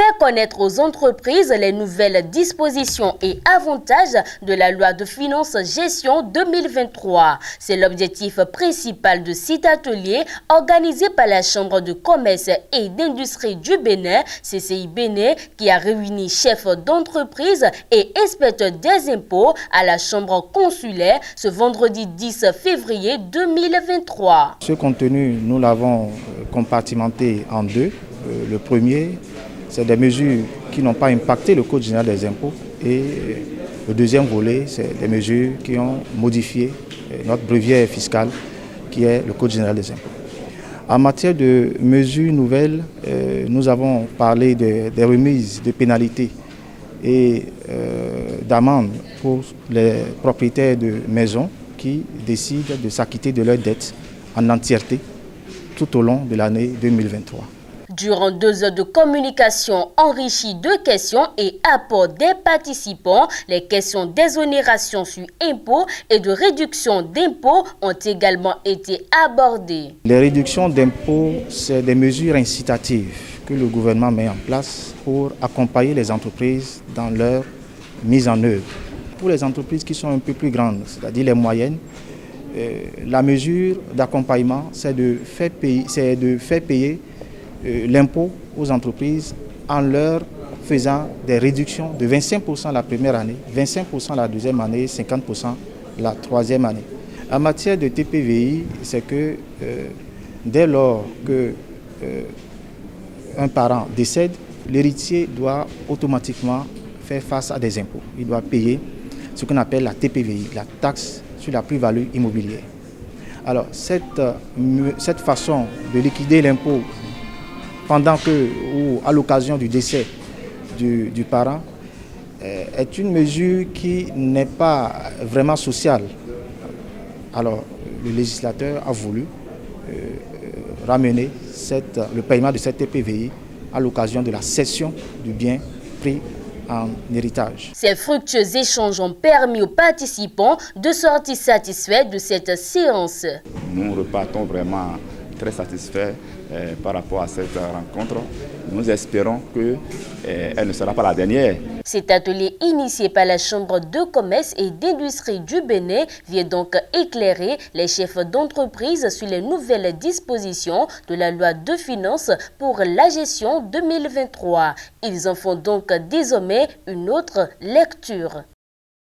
Faire connaître aux entreprises les nouvelles dispositions et avantages de la loi de finances gestion 2023. C'est l'objectif principal de cet atelier organisé par la Chambre de commerce et d'industrie du Bénin, CCI Bénin, qui a réuni chefs d'entreprise et inspecteurs des impôts à la Chambre consulaire ce vendredi 10 février 2023. Ce contenu, nous l'avons compartimenté en deux. Le premier, c'est des mesures qui n'ont pas impacté le Code général des impôts. Et le deuxième volet, c'est des mesures qui ont modifié notre breviaire fiscal, qui est le Code général des impôts. En matière de mesures nouvelles, nous avons parlé des remises de pénalités et d'amendes pour les propriétaires de maisons qui décident de s'acquitter de leurs dettes en entièreté tout au long de l'année 2023. Durant 2 heures de communication enrichie de questions et apports des participants, les questions d'exonération sur impôts et de réduction d'impôts ont également été abordées. Les réductions d'impôts, c'est des mesures incitatives que le gouvernement met en place pour accompagner les entreprises dans leur mise en œuvre. Pour les entreprises qui sont un peu plus grandes, c'est-à-dire les moyennes, la mesure d'accompagnement, c'est de faire payer l'impôt aux entreprises en leur faisant des réductions de 25% la première année, 25% la deuxième année, 50% la troisième année. En matière de TPVI, c'est que dès lors qu'un parent décède, l'héritier doit automatiquement faire face à des impôts. Il doit payer ce qu'on appelle la TPVI, la taxe sur la plus-value immobilière. Alors cette façon de liquider l'impôt pendant que ou à l'occasion du décès du parent est une mesure qui n'est pas vraiment sociale. Alors le législateur a voulu ramener le paiement de cette TPVI à l'occasion de la cession du bien pris en héritage. Ces fructueux échanges ont permis aux participants de sortir satisfaits de cette séance. Nous repartons vraiment très satisfaits par rapport à cette rencontre. Nous espérons qu'elle ne sera pas la dernière. Cet atelier initié par la Chambre de commerce et d'industrie du Bénin vient donc éclairer les chefs d'entreprise sur les nouvelles dispositions de la loi de finances pour la gestion 2023. Ils en font donc désormais une autre lecture.